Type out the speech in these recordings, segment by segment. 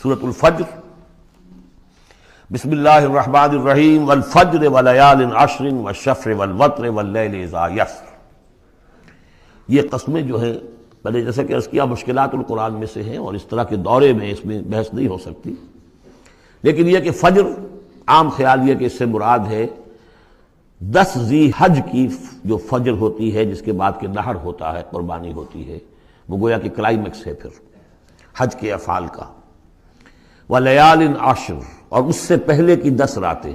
سورۃ الفجر، بسم اللہ الرحمن الرحیم، والفجر ولیال عشر والشفع والوتر واللیل اذا یسر۔ یہ قسمیں جو ہیں پہلے جیسا کہ عرض کیا مشکلات القرآن میں سے ہیں اور اس طرح کے دورے میں اس میں بحث نہیں ہو سکتی، لیکن یہ کہ فجر عام خیال یہ کہ اس سے مراد ہے 10 ذی حج کی جو فجر ہوتی ہے جس کے بعد کہ نحر ہوتا ہے، قربانی ہوتی ہے، وہ گویا کہ کلائمیکس ہے پھر حج کے افعال کا۔ ولیال عشر، اور اس سے پہلے کی 10 راتیں،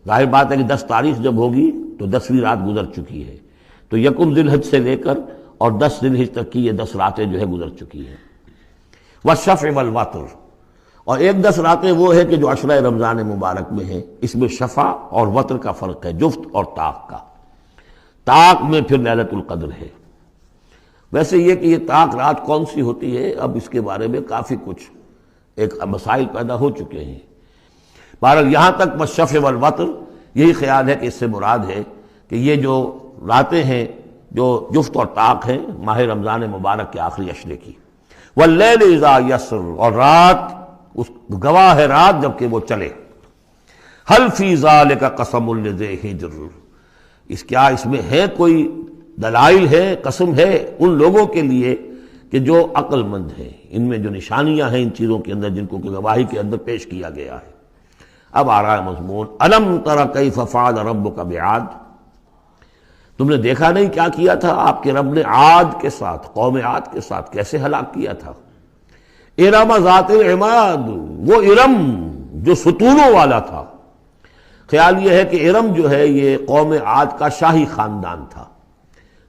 ظاہر بات ہے کہ 10 تاریخ جب ہوگی تو 10ویں رات گزر چکی ہے، تو یکم ذی الحج سے لے کر اور 10 ذی الحج تک کی یہ 10 راتیں جو ہے گزر چکی ہیں۔ والشفع والوتر، اور ایک 10 راتیں وہ ہے کہ جو عشرہ رمضان مبارک میں ہیں، اس میں شفع اور وتر کا فرق ہے، جفت اور طاق کا۔ طاق میں پھر لیلۃ القدر ہے۔ ویسے یہ کہ یہ طاق رات کون سی ہوتی ہے، اب اس کے بارے میں کافی کچھ ایک مسائل پیدا ہو چکے ہیں۔ بہرحال یہاں تک والشفع والوتر یہی خیال ہے کہ اس سے مراد ہے کہ یہ جو راتیں ہیں جو جفت اور طاق ہیں ماہ رمضان مبارک کے آخری عشرے کی۔ واللیل اذا یسر، اور رات اس گواہ ہے رات جب کہ وہ چلے۔ حل فی ذلک قسم لذی حجر، اس میں ہے کوئی دلائل ہے، قسم ہے ان لوگوں کے لیے کہ جو عقل مند ہیں، ان میں جو نشانیاں ہیں ان چیزوں کے اندر جن کو کہ گواہی کے اندر پیش کیا گیا ہے۔ اب آ رہا ہے مضمون، الم تر کیف فعل ربک بعاد، تم نے دیکھا نہیں کیا کیا تھا آپ کے رب نے عاد کے ساتھ، قوم عاد کے ساتھ کیسے ہلاک کیا تھا۔ ارم ذات العماد، وہ ارم جو ستونوں والا تھا۔ خیال یہ ہے کہ ارم جو ہے یہ قوم عاد کا شاہی خاندان تھا،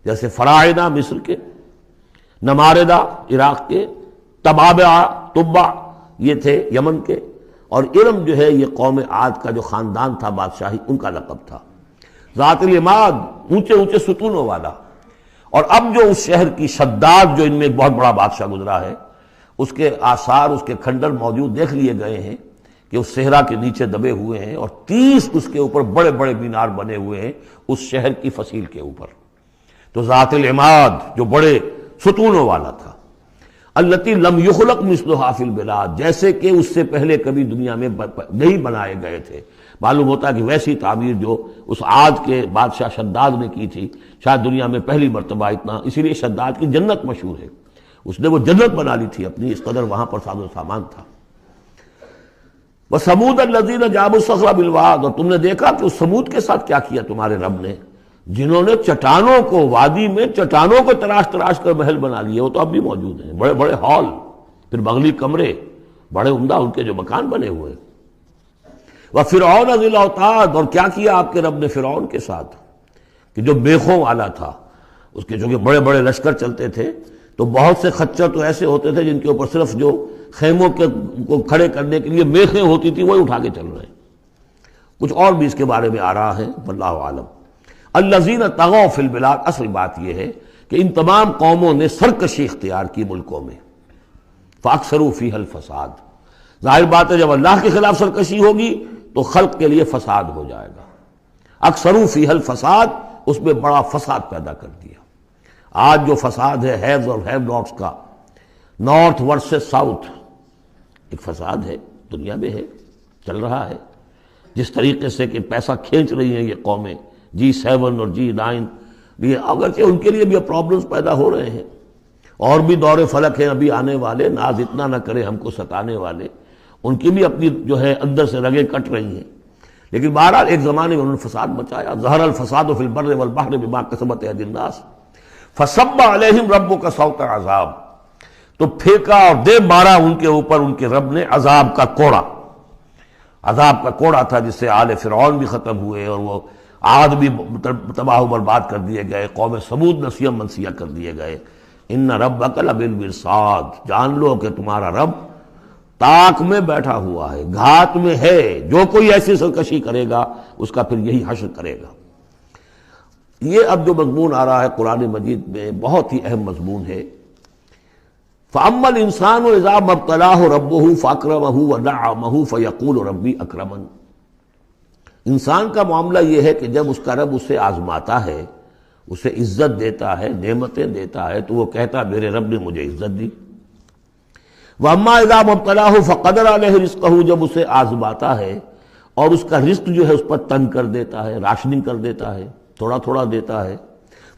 جیسے فراعنہ مصر کے، نماردہ عراق کے، تبع یہ تھے یمن کے، اور ارم جو ہے یہ قوم عاد کا جو خاندان تھا بادشاہی، ان کا لقب تھا۔ ذات العماد، اونچے اونچے ستونوں والا۔ اور اب جو اس شہر کی شداد جو ان میں ایک بہت بڑا بادشاہ گزرا ہے، اس کے آثار، اس کے کھنڈر موجود دیکھ لیے گئے ہیں کہ اس صحرا کے نیچے دبے ہوئے ہیں، اور 30 اس کے اوپر بڑے بڑے مینار بنے ہوئے ہیں اس شہر کی فصیل کے اوپر۔ تو ذات العماد جو بڑے ستونوں والا تھا، التی لم یخلق مثلھا فی البلاد، جیسے کہ اس سے پہلے کبھی دنیا میں نہیں بنائے گئے تھے۔ معلوم ہوتا ہے کہ ویسی تعمیر جو اس عاد کے بادشاہ شداد نے کی تھی، شاید دنیا میں پہلی مرتبہ اتنا، اسی لیے شداد کی جنت مشہور ہے، اس نے وہ جنت بنا لی تھی اپنی، اس قدر وہاں پر ساز و سامان تھا۔ وَثَمُودَ الَّذِينَ جَابُوا الصَّخْرَ بِالْوَادِ، اور تم نے دیکھا کہ اس سمود کے ساتھ کیا کیا تمہارے رب نے، جنہوں نے چٹانوں کو، وادی میں چٹانوں کو تراش تراش کر محل بنا لیے، وہ تو اب بھی موجود ہیں، بڑے بڑے ہال، پھر بغلی کمرے، بڑے عمدہ ان کے جو مکان بنے ہوئے۔ وَفِرْعَوْنَ ذِي الْأَوْتَادِ، اور کیا کیا آپ کے رب نے فرعون کے ساتھ کہ جو میخوں والا تھا، اس کے جو کہ بڑے بڑے لشکر چلتے تھے، تو بہت سے خچر تو ایسے ہوتے تھے جن کے اوپر صرف جو خیموں کو کھڑے کرنے کے لیے میخیں ہوتی تھی وہی اٹھا کے چل رہے ہیں۔ کچھ اور بھی اس کے بارے میں آ رہا ہے، واللہ عالم۔ الذین طغوا فی البلاد، اصل بات یہ ہے کہ ان تمام قوموں نے سرکشی اختیار کی ملکوں میں، فاکثروا فیہا الفساد، ظاہر بات ہے جب اللہ کے خلاف سرکشی ہوگی تو خلق کے لیے فساد ہو جائے گا۔ اکثروا فیہا الفساد، اس میں بڑا فساد پیدا کر دیا۔ آج جو فساد ہے ہیوز اور ہیو ناٹس کا، نارتھ ورسز ساؤتھ، ایک فساد ہے، دنیا میں ہے، چل رہا ہے۔ جس طریقے سے کہ پیسہ کھینچ رہی ہیں یہ قومیں، G7 اور G9، یہ اگرچہ ان کے لیے بھی پرابلمز پیدا ہو رہے ہیں، اور بھی دور فلک ہیں ابھی آنے والے، ناز اتنا نہ کرے ہم کو ستانے والے، ان کی بھی اپنی جو ہے اندر سے رگیں کٹ رہی ہیں، لیکن بہرحال ایک زمانے میں انہوں نے فساد مچایا۔ ظہر الفساد فی البر والبحر بما کسبت ایدی الناس فصب علیہم ربک صوت عذاب، تو پھینکا اور دے مارا ان کے اوپر ان کے رب نے عذاب کا کوڑا۔ عذاب کا کوڑا تھا جس سے آل فرعون بھی ختم ہوئے، اور وہ عاد بھی تباہ و برباد کر دیے گئے، قوم ثمود نسیہ منسیہ کر دیے گئے۔ ان ربک لبالمرصاد، جان لو کہ تمہارا رب طاق میں بیٹھا ہوا ہے، گھات میں ہے، جو کوئی ایسی سرکشی کرے گا اس کا پھر یہی حشر کرے گا۔ یہ اب جو مضمون آ رہا ہے قرآن مجید میں بہت ہی اہم مضمون ہے۔ فَأَمَّا الْإِنسَانُ إِذَا مَا ابْتَلَاهُ رَبُّهُ فَأَكْرَمَهُ وَنَعَّمَهُ فَيَقُولُ رَبِّي أَكْرَمَنِ، انسان کا معاملہ یہ ہے کہ جب اس کا رب اسے آزماتا ہے، اسے عزت دیتا ہے، نعمتیں دیتا ہے، تو وہ کہتا میرے رب نے مجھے عزت دی۔ وَأَمَّا إِذَا مَبْتَلَاهُ فَقَدَرَ عَلَيْهِ رِزْقَهُ، جب اسے آزماتا ہے اور اس کا رزق جو ہے اس پر تنگ کر دیتا ہے، راشننگ کر دیتا ہے، تھوڑا تھوڑا دیتا ہے،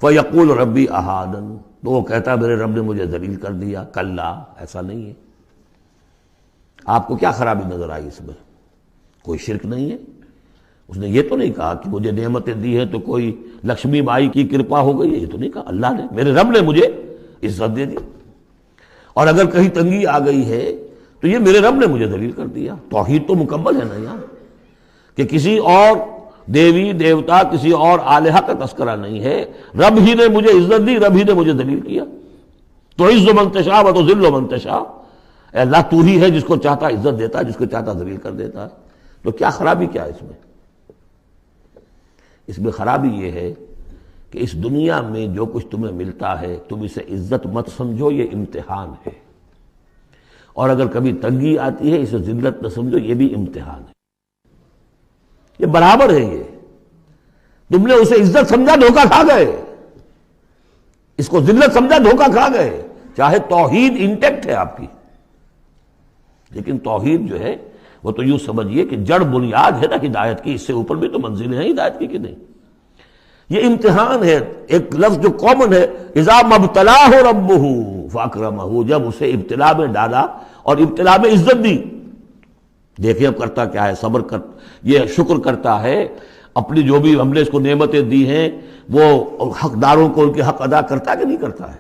فَيَقُولُ رَبِّي أَهَانَنِ، تو وہ کہتا ہے میرے رب نے مجھے ذلیل کر دیا۔ کلا، ایسا نہیں ہے۔ آپ کو کیا خرابی نظر آئی اس میں؟ کوئی شرک نہیں ہے۔ اس نے یہ تو نہیں کہا کہ مجھے نعمتیں دی ہیں تو کوئی لکشمی بائی کی کرپا ہو گئی ہے، یہ تو نہیں کہا۔ اللہ نے، میرے رب نے مجھے عزت دے دی، اور اگر کہیں تنگی آ گئی ہے تو یہ میرے رب نے مجھے ذلیل کر دیا۔ توحید تو مکمل ہے نا یہاں، کہ کسی اور دیوی دیوتا، کسی اور الہہ کا تذکرہ نہیں ہے۔ رب ہی نے مجھے عزت دی، رب ہی نے مجھے ذلیل کیا۔ تو عز من تشاء و تذل من تشاء، اے اللہ تو ہی ہے جس کو چاہتا عزت دیتا ہے، جس کو چاہتا ذلیل کر دیتا ہے۔ تو کیا خرابی کیا ہے اس میں؟ اس میں خرابی یہ ہے کہ اس دنیا میں جو کچھ تمہیں ملتا ہے تم اسے عزت مت سمجھو، یہ امتحان ہے، اور اگر کبھی تنگی آتی ہے اسے ذلت نہ سمجھو، یہ بھی امتحان ہے۔ یہ برابر ہے۔ یہ تم نے اسے عزت سمجھا، دھوکہ کھا گئے، اس کو ذلت سمجھا، دھوکہ کھا گئے۔ چاہے توحید انٹیکٹ ہے آپ کی، لیکن توحید جو ہے وہ تو یوں سمجھیے کہ جڑ بنیاد ہے نا ہدایت کی، اس سے اوپر بھی تو منزلیں ہیں ہدایت کی کہ نہیں؟ یہ امتحان ہے۔ ایک لفظ جو کامن ہے، اذا مبتلاہ ربہ فاکرمہ، جب اسے ابتلا میں ڈالا اور ابتلا میں عزت دی۔ دیکھیں اب کرتا کیا ہے، صبر کر، یہ شکر کرتا ہے، اپنی جو بھی ہم نے اس کو نعمتیں دی ہیں وہ حقداروں کو ان کے حق ادا کرتا ہے کہ نہیں کرتا ہے؟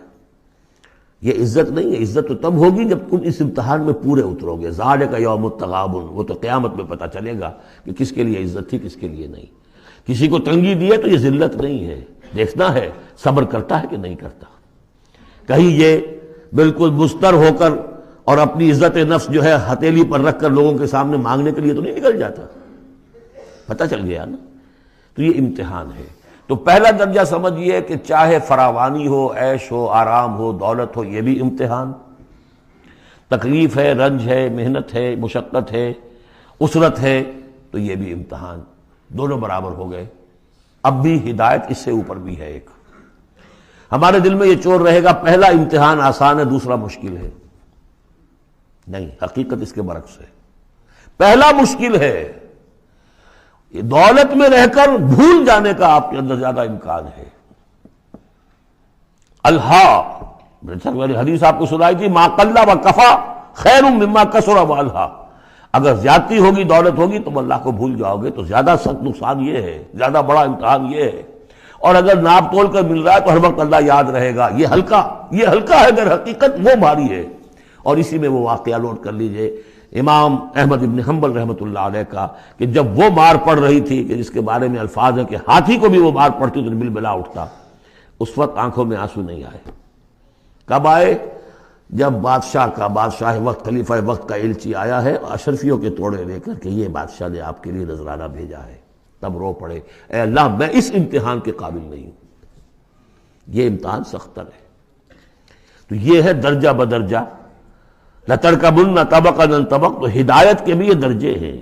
یہ عزت نہیں ہے۔ عزت تو تب ہوگی جب تم اس امتحان میں پورے اترو گے۔ ذالک یوم التغابن، وہ تو قیامت میں پتہ چلے گا کہ کس کے لیے عزت تھی، کس کے لیے نہیں۔ کسی کو تنگی دی ہے تو یہ ذلت نہیں ہے، دیکھنا ہے صبر کرتا ہے کہ نہیں کرتا۔ کہیں یہ بالکل مستر ہو کر اور اپنی عزت نفس جو ہے ہتھیلی پر رکھ کر لوگوں کے سامنے مانگنے کے لیے تو نہیں نکل جاتا، پتہ چل گیا نا۔ تو یہ امتحان ہے۔ تو پہلا درجہ سمجھیے کہ چاہے فراوانی ہو، عیش ہو، آرام ہو، دولت ہو، یہ بھی امتحان۔ تکلیف ہے، رنج ہے، محنت ہے، مشقت ہے، اسرت ہے، تو یہ بھی امتحان۔ دونوں برابر ہو گئے۔ اب بھی ہدایت اس سے اوپر بھی ہے ایک۔ ہمارے دل میں یہ چور رہے گا پہلا امتحان آسان ہے، دوسرا مشکل ہے۔ نہیں، حقیقت اس کے برعکس ہے۔ پہلا مشکل ہے، یہ دولت میں رہ کر بھول جانے کا آپ کے اندر زیادہ امکان ہے۔ میں نے حدیث آپ کو سنائی تھی، ما قل و کفا خیر مما کثر و الہا، اگر زیادتی ہوگی، دولت ہوگی، تم اللہ کو بھول جاؤ گے تو زیادہ سخت نقصان یہ ہے، زیادہ بڑا امتحان یہ ہے۔ اور اگر ناپ تول کر مل رہا ہے تو ہر وقت اللہ یاد رہے گا، یہ ہلکا ہے، اگر حقیقت وہ بھاری ہے۔ اور اسی میں وہ واقعہ نوٹ کر لیجئے امام احمد ابن حنبل رحمۃ اللہ علیہ کا، کہ جب وہ مار پڑ رہی تھی کہ جس کے بارے میں الفاظ ہیں کہ ہاتھی کو بھی وہ مار پڑتی تو بلبلا اٹھتا، اس وقت آنکھوں میں آنسو نہیں آئے۔ کب آئے؟ جب بادشاہ وقت، خلیفہ وقت کا ایلچی آیا ہے اشرفیوں کے توڑے لے کر کہ یہ بادشاہ نے آپ کے لیے نذرانہ بھیجا ہے، تب رو پڑے، اے اللہ میں اس امتحان کے قابل نہیں ہوں۔ یہ امتحان سختر ہے۔ تو یہ ہے درجہ بدرجہ، لَتَرْكَبُنَّ طَبَقًا عَنْ طَبَقٍ، تو ہدایت کے بھی یہ درجے ہیں۔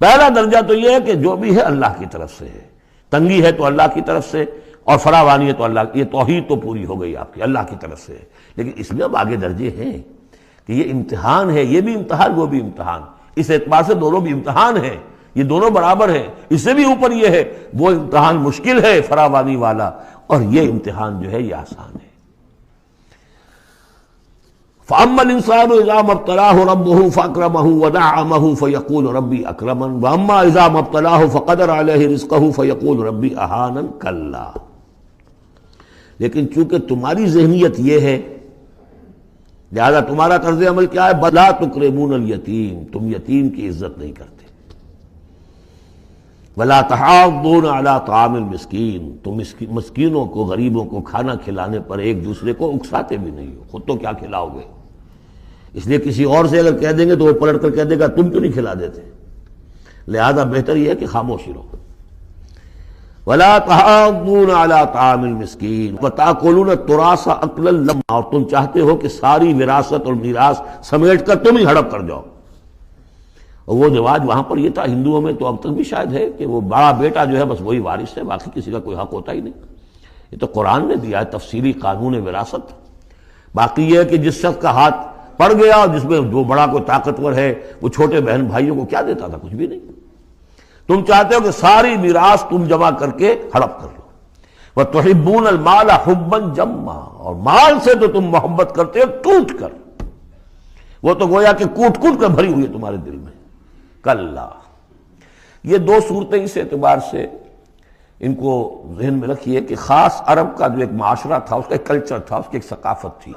پہلا درجہ تو یہ ہے کہ جو بھی ہے اللہ کی طرف سے ہے، تنگی ہے تو اللہ کی طرف سے، اور فراوانی ہے تو اللہ، یہ توحید تو پوری ہو گئی آپ کی، اللہ کی طرف سے۔ لیکن اس میں اب آگے درجے ہیں کہ یہ امتحان ہے، یہ بھی امتحان، وہ بھی امتحان۔ اس اعتبار سے دونوں بھی امتحان ہیں، یہ دونوں برابر ہیں۔ اس سے بھی اوپر یہ ہے، وہ امتحان مشکل ہے فراوانی والا، اور یہ امتحان جو ہے یہ آسان ہے۔ فَأَمَّا الْإِنسَانُ إِذَا مَا ابْتَلَاهُ رَبُّهُ فَأَكْرَمَهُ وَنَعَّمَهُ فَيَقُولُ رَبِّي أَكْرَمَنِ وَأَمَّا إِذَا مَا ابْتَلَاهُ فَقَدَرَ عَلَيْهِ رِزْقَهُ فَيَقُولُ رَبِّي أَهَانَنِ كَلَّا۔ لیکن چونکہ تمہاری ذہنیت یہ ہے، لہذا تمہارا طرز عمل کیا ہے؟ بَلَا تُكْرِمُونَ الْيَتِيمَ، تم یتیم کی عزت نہیں کرتے۔ وَلَا تَحَاضُّونَ عَلَىٰ طَعَامِ الْمِسْكِينِ، تم مسکینوں کو، غریبوں کو کھانا کھلانے پر ایک دوسرے کو اکساتے بھی نہیں ہو، خود تو کیا کھلاؤ گے؟ اس لیے کسی اور سے اگر کہہ دیں گے تو وہ پلٹ کر کہہ دے گا تم کیوں نہیں کھلا دیتے؟ لہذا بہتر یہ ہے کہ خاموشی رہو۔ وَلَا تَحَاضُّونَ عَلَىٰ طَعَامِ الْمِسْكِينِ وَتَأْكُلُونَ التُّرَاثَ أَكْلًا لَمًّا، اور تم چاہتے ہو کہ ساری وراثت اور میراث سمیٹ کر تم ہی ہڑپ کر جاؤ۔ اور وہ رواج وہاں پر یہ تھا، ہندوؤں میں تو اب تک بھی شاید ہے، کہ وہ بڑا بیٹا جو ہے بس وہی وارث ہے، باقی کسی کا کوئی حق ہوتا ہی نہیں۔ یہ تو قرآن نے دیا ہے تفصیلی قانون وراثت۔ باقی یہ ہے کہ جس شخص کا ہاتھ پڑ گیا، جس میں جو بڑا کوئی طاقتور ہے وہ چھوٹے بہن بھائیوں کو کیا دیتا تھا؟ کچھ بھی نہیں۔ تم چاہتے ہو کہ ساری میراث تم جمع کر کے ہڑپ کر لو۔ وَتُحِبُّونَ الْمَالَ حُبًّا جَمًّا، اور مال سے تو تم محبت کرتے ہو ٹوٹ کر، وہ تو گویا کہ کوٹ کوٹ کر بھری ہوئی ہے تمہارے دل میں۔ کلا، یہ دو صورتیں اس اعتبار سے ان کو ذہن میں رکھیے کہ خاص عرب کا جو ایک معاشرہ تھا، اس کا ایک کلچر تھا، اس کی ایک ثقافت تھی،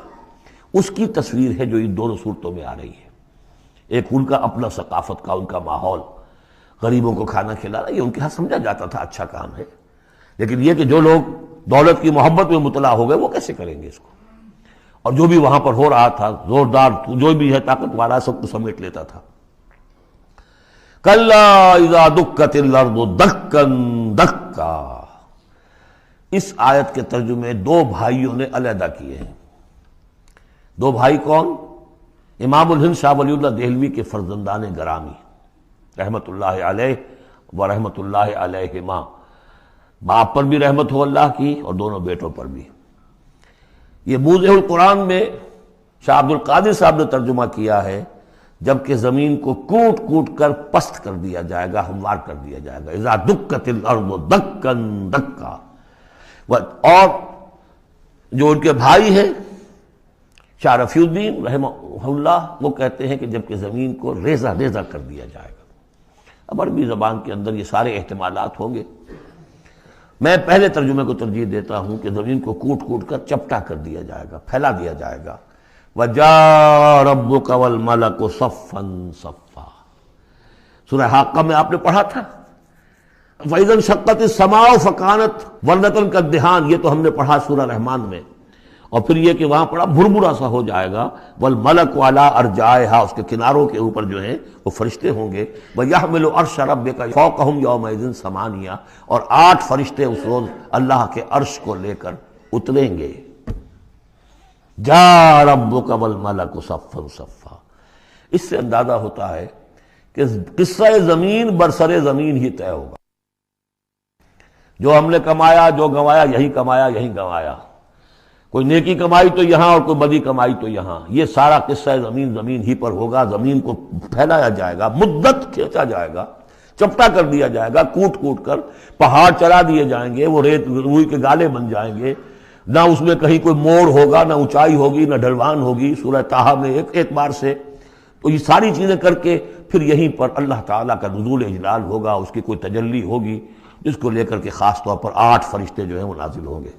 اس کی تصویر ہے جو ان دونوں صورتوں میں آ رہی ہے۔ ایک ان کا اپنا ثقافت کا، ان کا ماحول، غریبوں کو کھانا کھلانا، یہ ان کے ہاں سمجھا جاتا تھا اچھا کام ہے، لیکن یہ کہ جو لوگ دولت کی محبت میں مبتلا ہو گئے وہ کیسے کریں گے اس کو؟ اور جو بھی وہاں پر ہو رہا تھا، زوردار جو بھی ہے طاقت والا، سب کو سمیٹ لیتا تھا۔ کلا اذا دکت الارض دکا دکا، اس آیت کے ترجمے دو بھائیوں نے علیحدہ کیے ہیں۔ دو بھائی کون؟ امام الہند شاہ ولی اللہ دہلوی کے فرزندان گرامی رحمت اللہ علیہ و رحمت اللہ علیہما، باپ پر بھی رحمت ہو اللہ کی اور دونوں بیٹوں پر بھی۔ یہ موضع القرآن میں شاہ عبد القادر صاحب نے ترجمہ کیا ہے، جبکہ زمین کو کوٹ کوٹ کر پست کر دیا جائے گا، ہموار کر دیا جائے گا، اذا دکت الارض دکا دکا۔ اور جو ان کے بھائی ہیں شاہ رفیع الدین رحمہ اللہ، وہ کہتے ہیں کہ جبکہ زمین کو ریزہ ریزہ کر دیا جائے گا۔ اب عربی زبان کے اندر یہ سارے احتمالات ہوں گے، میں پہلے ترجمے کو ترجیح دیتا ہوں کہ زمین کو کوٹ کوٹ کر چپٹا کر دیا جائے گا، پھیلا دیا جائے گا۔ وَجَاءَ رَبُّكَ وَالْمَلَكُ صَفًّا صَفًّا، سورہ حاقہ میں آپ نے پڑھا تھا فَإِذَا انشَقَّتِ السَّمَاءُ فَكَانَتْ وَرْدَةً كَالدِّهَانِ، یہ تو ہم نے پڑھا سورہ رحمان میں، اور پھر یہ کہ وہاں پڑھا بھربھرا سا ہو جائے گا، وَالْمَلَكُ عَلَىٰ أَرْجَائِهَا، اس کے کناروں کے اوپر جو ہیں وہ فرشتے ہوں گے، وَيَحْمِلُ عَرْشَ رَبِّكَ فَوْقَهُمْ يَوْمَئِذٍ ثَمَانِيَةٌ، اور 8 فرشتے اس روز اللہ کے عرش کو لے کر اتریں گے۔ جاء ربک والملک صفا صفا، اس سے اندازہ ہوتا ہے کہ قصہ زمین برسر زمین ہی طے ہوگا۔ جو ہم نے کمایا، جو گنوایا، یہی کمایا یہی گنوایا، کوئی نیکی کمائی تو یہاں اور کوئی بدی کمائی تو یہاں، یہ سارا قصہ زمین زمین ہی پر ہوگا۔ زمین کو پھیلایا جائے گا، مدت کھینچا جائے گا، چپٹا کر دیا جائے گا، کوٹ کوٹ کر پہاڑ چلا دیے جائیں گے، وہ ریت روئی کے گالے بن جائیں گے، نہ اس میں کہیں کوئی موڑ ہوگا، نہ اونچائی ہوگی، نہ ڈھلوان ہوگی، سورہ طٰہٰ میں ایک بار سے۔ تو یہ ساری چیزیں کر کے پھر یہیں پر اللہ تعالیٰ کا نزول اجلال ہوگا، اس کی کوئی تجلی ہوگی جس کو لے کر کے خاص طور پر 8 فرشتے جو ہیں وہ نازل ہوں گے۔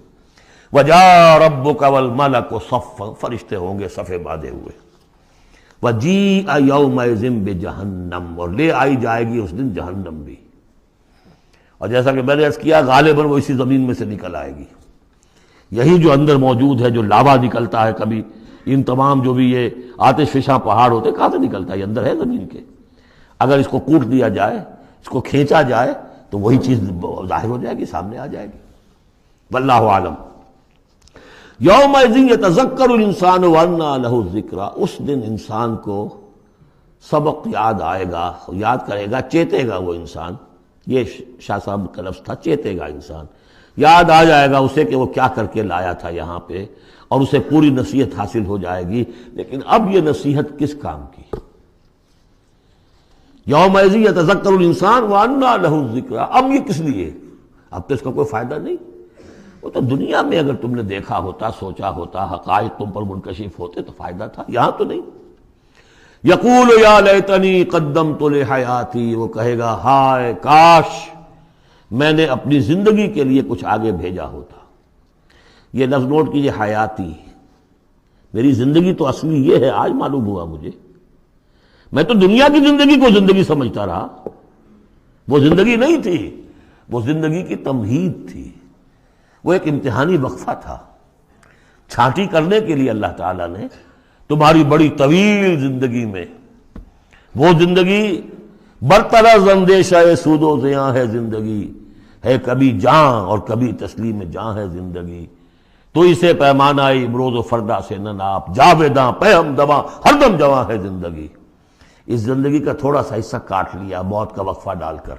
وَجَاءَ رَبُّكَ وَالْمَلَكُ صَفًّا، فرشتے ہوں گے صفے باندھے ہوئے۔ وَجِيءَ يَوْمَئِذٍ بِجَہَنَّمَ، اور لے آئی جائے گی اس دن جہنم بھی، اور جیسا کہ میں نے عرض کیا غالباً وہ اسی زمین میں سے نکل آئے گی۔ یہی جو اندر موجود ہے، جو لاوا نکلتا ہے کبھی، ان تمام جو بھی یہ آتش فشاں پہاڑ ہوتے کہاں سے نکلتا ہے؟ یہ اندر ہے زمین کے، اگر اس کو کوٹ دیا جائے، اس کو کھینچا جائے تو وہی چیز ظاہر ہو جائے گی، سامنے آ جائے گی۔ واللہ عالم۔ یومئذ یتذکر الانسان وانیٰ لہ الذکریٰ، اس دن انسان کو سبق یاد آئے گا، یاد کرے گا، چیتے گا وہ انسان، یہ شاہ صاحب کا لفظ تھا، چیتے گا انسان، یاد آ جائے گا اسے کہ وہ کیا کر کے لایا تھا یہاں پہ، اور اسے پوری نصیحت حاصل ہو جائے گی۔ لیکن اب یہ نصیحت کس کام کی؟ یومئذ یتذکر الانسان وانیٰ لہ الذکریٰ، اب یہ کس لیے؟ اب تو اس کا کوئی فائدہ نہیں۔ وہ تو دنیا میں اگر تم نے دیکھا ہوتا، سوچا ہوتا، حقائق تم پر منکشف ہوتے تو فائدہ تھا، یہاں تو نہیں۔ یقول یا لیتنی قدمت لحیاتی، وہ کہے گا ہائے کاش میں نے اپنی زندگی کے لیے کچھ آگے بھیجا ہوتا۔ یہ لفظ نوٹ کیجیے، حیاتی، میری زندگی تو اصلی یہ ہے، آج معلوم ہوا مجھے، میں تو دنیا کی زندگی کو زندگی سمجھتا رہا، وہ زندگی نہیں تھی، وہ زندگی کی تمہید تھی، وہ ایک امتحانی وقفہ تھا، چھانٹی کرنے کے لیے اللہ تعالیٰ نے تمہاری بڑی طویل زندگی میں، وہ زندگی برطرز اندیشہ سود و زیاں ہے، زندگی ہے کبھی جاں اور کبھی تسلیم جاں ہے زندگی، تو اسے پیمانہ امروز و فردا سے نہ ناپ، جاویداں پہ ہم دواں ہر دم جواں ہے زندگی۔ اس زندگی کا تھوڑا سا حصہ کاٹ لیا موت کا وقفہ ڈال کر،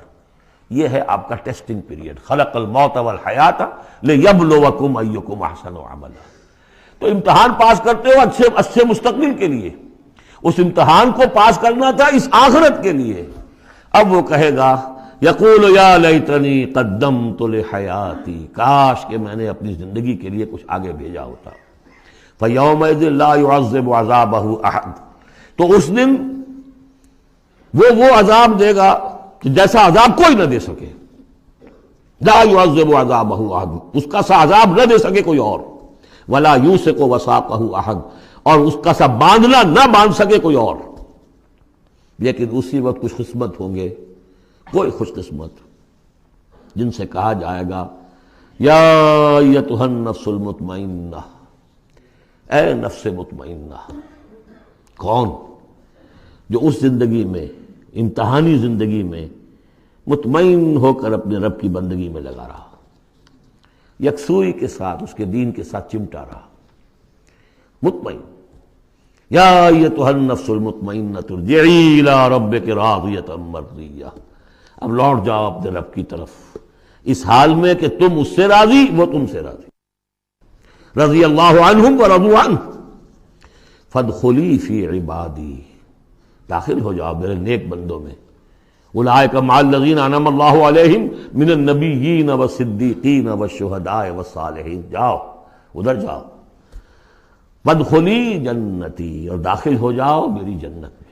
یہ ہے آپ کا ٹیسٹنگ پیریڈ، خلق الموت والحیات لیبلوکم ایکم احسن عملا۔ تو امتحان پاس کرتے ہو اچھے مستقبل کے لیے، اس امتحان کو پاس کرنا تھا اس آخرت کے لیے. اب وہ کہے گا یقول یا لیتنی قدمت لحیاتی، کاش کہ میں نے اپنی زندگی کے لیے کچھ آگے بھیجا ہوتا. فیومئذ لا یعذب عذابہ احد، تو اس دن وہ عذاب دے گا کہ جیسا عذاب کوئی نہ دے سکے. لا یعذب عذابہ احد، اس کا سا عذاب نہ دے سکے کوئی اور. ولا یوثق وثاقہ احد، اور اس کا سا باندھنا نہ باندھ سکے کوئی اور. لیکن اسی وقت خوش قسمت ہوں گے، کوئی خوش قسمت جن سے کہا جائے گا یا ایتھا النفس المطمئنہ، اے نفس مطمئنہ. کون؟ جو اس زندگی میں، امتحانی زندگی میں مطمئن ہو کر اپنے رب کی بندگی میں لگا رہا، یکسوئی کے ساتھ اس کے دین کے ساتھ چمٹا رہا. مطمئن، یا ایتھا النفس المطمئنہ ارجعی الی ربک راضیۃ مرضیہ، اب لوٹ جاؤ اپنے رب کی طرف اس حال میں کہ تم اس سے راضی، وہ تم سے راضی. رضی اللہ عنہم ورضوا عنہ فادخلی فی عبادی، داخل ہو جاؤ میرے نیک بندوں میں. اولئک مع الذین انعم اللہ علیہم من النبیین والصدیقین والشہداء والصالحین. جاؤ ادھر جاؤ. فادخلی جنتی، اور داخل ہو جاؤ میری جنت میں.